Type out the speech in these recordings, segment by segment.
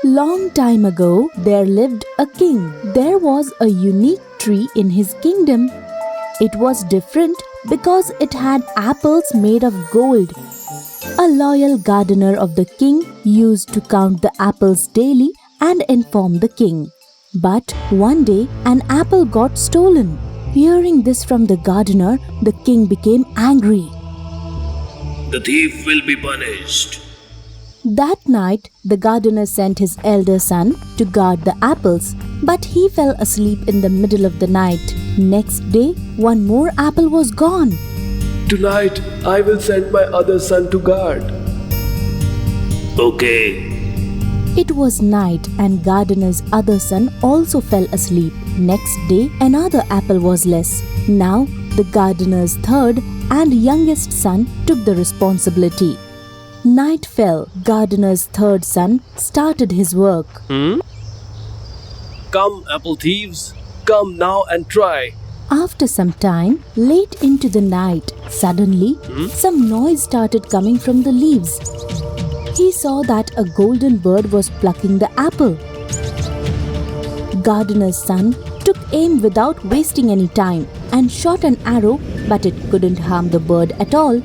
Long time ago, there lived a king. There was a unique tree in his kingdom. It was different because it had apples made of gold. A loyal gardener of the king used to count the apples daily and inform the king. But one day, an apple got stolen. Hearing this from the gardener, the king became angry. The thief will be punished. That night, the gardener sent his elder son to guard the apples, but he fell asleep in the middle of the night. Next day, one more apple was gone. Tonight, I will send my other son to guard. Okay. It was night and gardener's other son also fell asleep. Next day, another apple was less. Now, the gardener's third and youngest son took the responsibility. Night fell. Gardener's third son started his work. Come, apple thieves. Come now and try. After some time, late into the night, suddenly, some noise started coming from the leaves. He saw that a golden bird was plucking the apple. Gardener's son took aim without wasting any time and shot an arrow, but it couldn't harm the bird at all.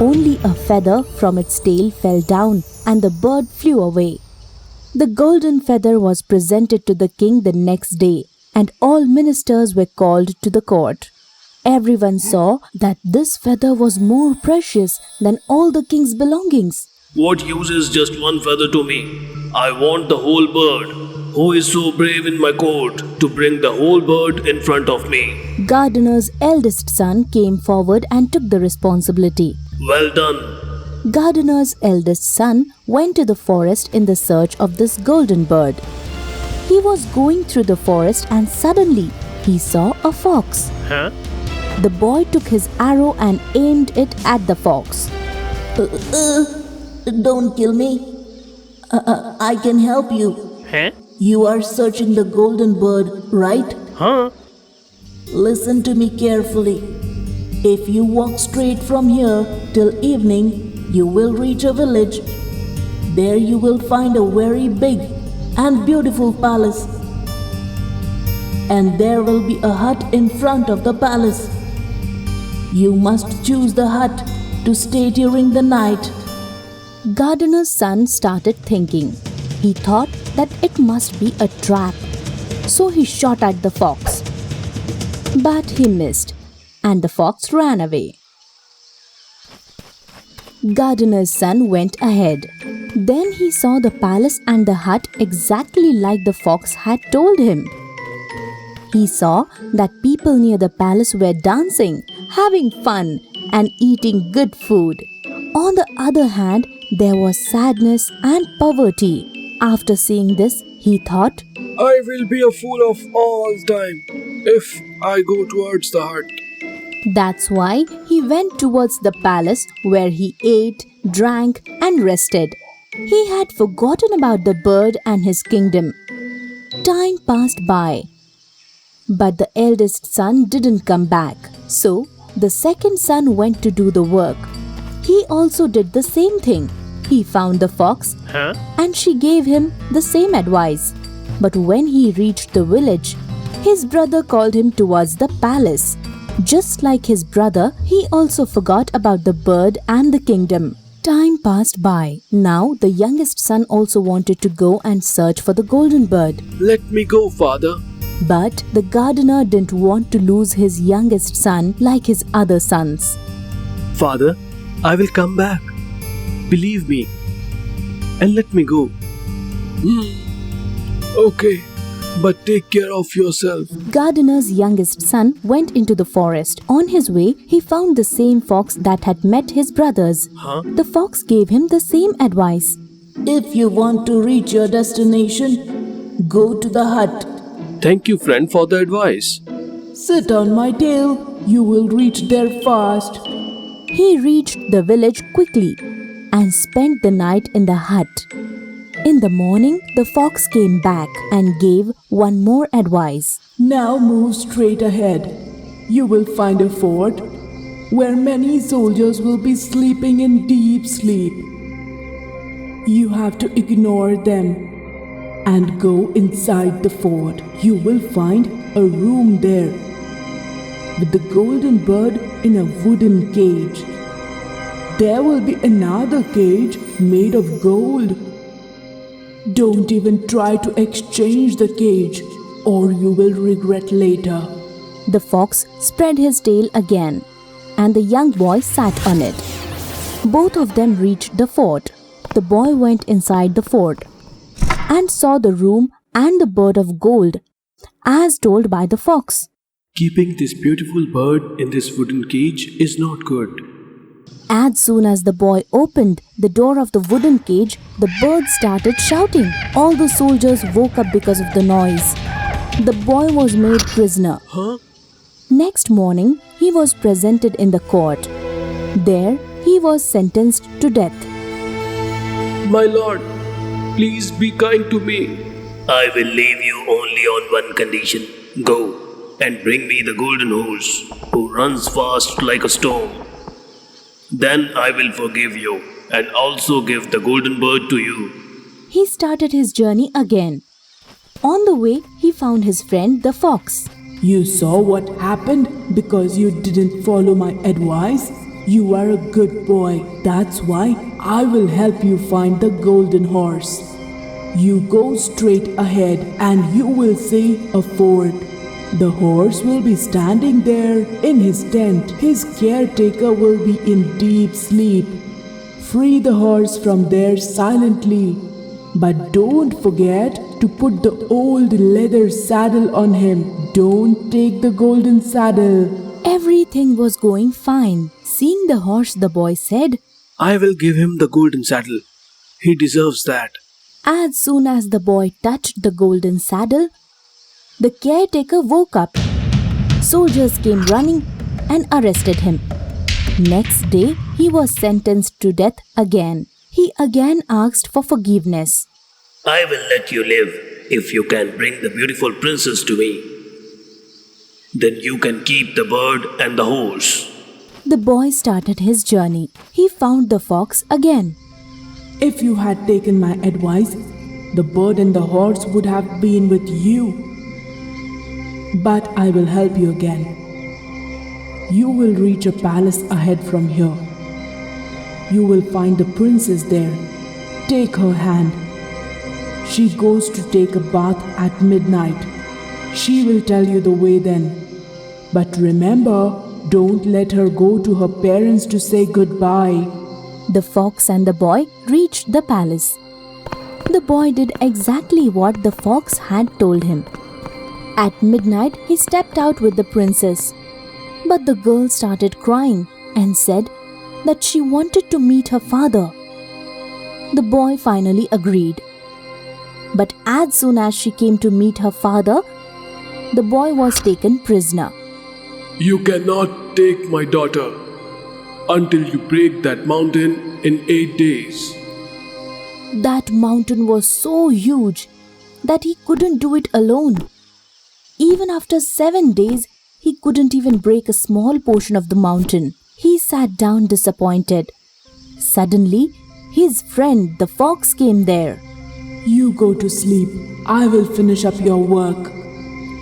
Only a feather from its tail fell down and the bird flew away. The golden feather was presented to the king the next day, and all ministers were called to the court. Everyone saw that this feather was more precious than all the king's belongings. What use is just one feather to me? I want the whole bird. Who is so brave in my court to bring the whole bird in front of me? Gardener's eldest son came forward and took the responsibility. Well done. Gardener's eldest son went to the forest in the search of this golden bird. He was going through the forest and suddenly he saw a fox. The boy took his arrow and aimed it at the fox. Don't kill me. I can help you. You are searching the golden bird, right? Listen to me carefully. If you walk straight from here till evening, you will reach a village. There you will find a very big and beautiful palace. And there will be a hut in front of the palace. You must choose the hut to stay during the night. Gardener's son started thinking. He thought that it must be a trap. So he shot at the fox. But he missed, and the fox ran away. Gardener's son went ahead. Then he saw the palace and the hut exactly like the fox had told him. He saw that people near the palace were dancing, having fun, and eating good food. On the other hand, there was sadness and poverty. After seeing this, he thought, I will be a fool of all time if I go towards the hut. That's why he went towards the palace where he ate, drank, and rested. He had forgotten about the bird and his kingdom. Time passed by. But the eldest son didn't come back. So, the second son went to do the work. He also did the same thing. He found the fox and she gave him the same advice. But when he reached the village, his brother called him towards the palace. Just like his brother, he also forgot about the bird and the kingdom. Time passed by. Now the youngest son also wanted to go and search for the golden bird. Let me go, father. But the gardener didn't want to lose his youngest son like his other sons. Father, I will come back. Believe me. And let me go. Okay, but take care of yourself. Gardener's youngest son went into the forest. On his way, he found the same fox that had met his brothers. The fox gave him the same advice. If you want to reach your destination, go to the hut. Thank you, friend, for the advice. Sit on my tail. You will reach there fast. He reached the village quickly and spent the night in the hut. In the morning, the fox came back and gave one more advice. Now move straight ahead. You will find a fort where many soldiers will be sleeping in deep sleep. You have to ignore them and go inside the fort. You will find a room there with the golden bird in a wooden cage. There will be another cage made of gold. Don't even try to exchange the cage, or you will regret later. The fox spread his tail again, and the young boy sat on it. Both of them reached the fort. The boy went inside the fort and saw the room and the bird of gold, as told by the fox. Keeping this beautiful bird in this wooden cage is not good. As soon as the boy opened the door of the wooden cage, the bird started shouting. All the soldiers woke up because of the noise. The boy was made prisoner. Huh? Next morning, he was presented in the court. There, he was sentenced to death. My lord, please be kind to me. I will leave you only on one condition. Go and bring me the golden horse who runs fast like a storm. Then I will forgive you and also give the golden bird to you. He started his journey again. On the way, he found his friend the fox. You saw what happened because you didn't follow my advice? You are a good boy. That's why I will help you find the golden horse. You go straight ahead and you will see a fort. The horse will be standing there in his tent. His caretaker will be in deep sleep. Free the horse from there silently. But don't forget to put the old leather saddle on him. Don't take the golden saddle. Everything was going fine. Seeing the horse, the boy said, I will give him the golden saddle. He deserves that. As soon as the boy touched the golden saddle, the caretaker woke up. Soldiers came running and arrested him. Next day, he was sentenced to death again. He again asked for forgiveness. I will let you live if you can bring the beautiful princess to me. Then you can keep the bird and the horse. The boy started his journey. He found the fox again. If you had taken my advice, the bird and the horse would have been with you. But I will help you again. You will reach a palace ahead from here. You will find the princess there. Take her hand. She goes to take a bath at midnight. She will tell you the way then. But remember, don't let her go to her parents to say goodbye. The fox and the boy reached the palace. The boy did exactly what the fox had told him. At midnight, he stepped out with the princess. But the girl started crying and said that she wanted to meet her father. The boy finally agreed. But as soon as she came to meet her father, the boy was taken prisoner. You cannot take my daughter until you break that mountain in 8 days. That mountain was so huge that he couldn't do it alone. Even after 7 days, he couldn't even break a small portion of the mountain. He sat down disappointed. Suddenly, his friend the fox came there. You go to sleep. I will finish up your work.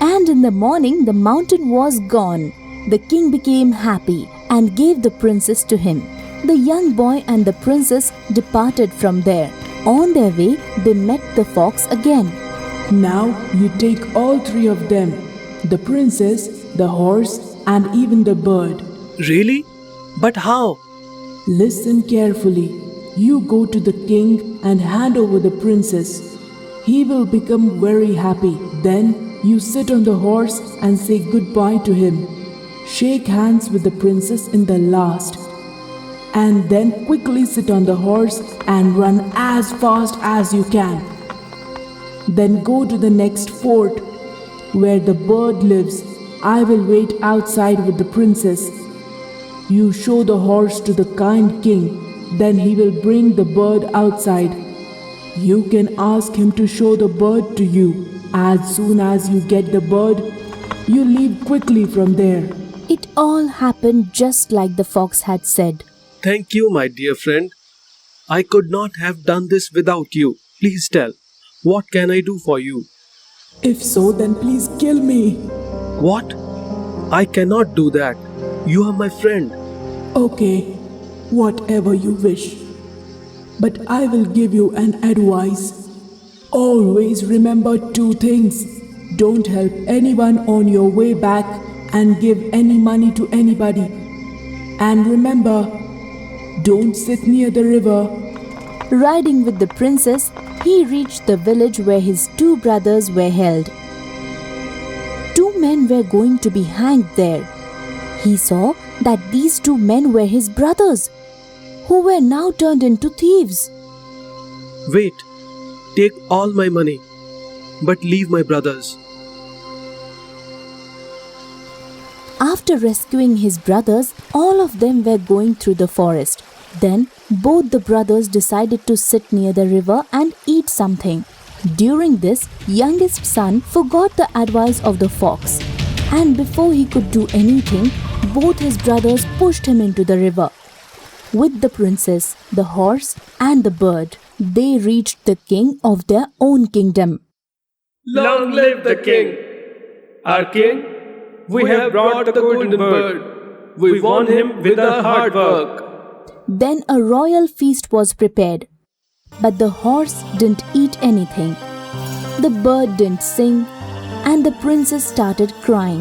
And in the morning, the mountain was gone. The king became happy and gave the princess to him. The young boy and the princess departed from there. On their way, they met the fox again. Now you take all 3 of them, the princess, the horse, and even the bird. Really? But how? Listen carefully. You go to the king and hand over the princess. He will become very happy. Then you sit on the horse and say goodbye to him. Shake hands with the princess in the last. And then quickly sit on the horse and run as fast as you can. Then go to the next fort where the bird lives. I will wait outside with the princess. You show the horse to the kind king. Then he will bring the bird outside. You can ask him to show the bird to you. As soon as you get the bird, you leave quickly from there. It all happened just like the fox had said. Thank you, my dear friend. I could not have done this without you. Please tell, what can I do for you? If so, then please kill me. What? I cannot do that. You are my friend. Okay, whatever you wish. But I will give you an advice. Always remember two things. Don't help anyone on your way back and give any money to anybody. And remember, don't sit near the river. Riding with the princess, he reached the village where his two brothers were held. Two men were going to be hanged there. He saw that these two men were his brothers, who were now turned into thieves. Wait, take all my money, but leave my brothers. After rescuing his brothers, all of them were going through the forest. Then both the brothers decided to sit near the river and eat something. During this, youngest son forgot the advice of the fox, and before he could do anything, both his brothers pushed him into the river. With the princess, the horse, and the bird, they reached the king of their own kingdom. Long live the king! Our king, we have brought the golden bird. We won him with our hard work. Then a royal feast was prepared. But the horse didn't eat anything. The bird didn't sing, and the princess started crying.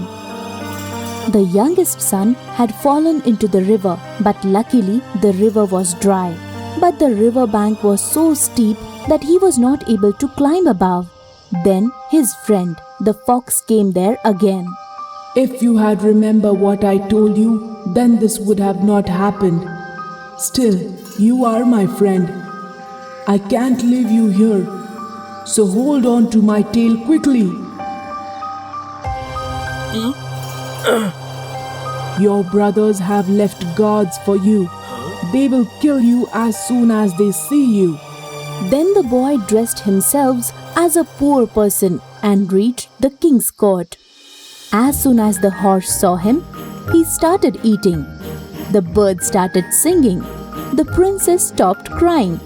The youngest son had fallen into the river, but luckily the river was dry. But the river bank was so steep that he was not able to climb above. Then his friend, the fox, came there again. If you had remembered what I told you, then this would have not happened. Still, you are my friend. I can't leave you here. So hold on to my tail quickly. Your brothers have left guards for you. They will kill you as soon as they see you. Then the boy dressed himself as a poor person and reached the king's court. As soon as the horse saw him, he started eating. The bird started singing. The princess stopped crying.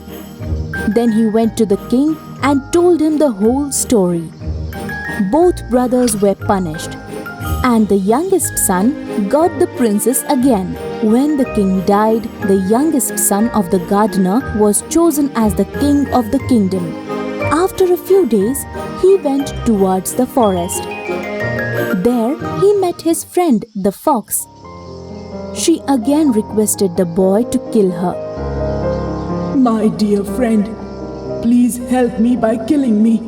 Then he went to the king and told him the whole story. Both brothers were punished, and the youngest son got the princess again. When the king died, the youngest son of the gardener was chosen as the king of the kingdom. After a few days, he went towards the forest. There he met his friend, the fox. She again requested the boy to kill her. My dear friend, please help me by killing me.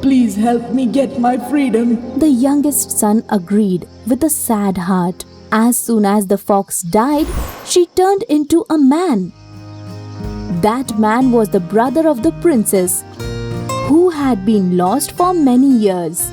Please help me get my freedom. The youngest son agreed with a sad heart. As soon as the fox died, she turned into a man. That man was the brother of the princess, who had been lost for many years.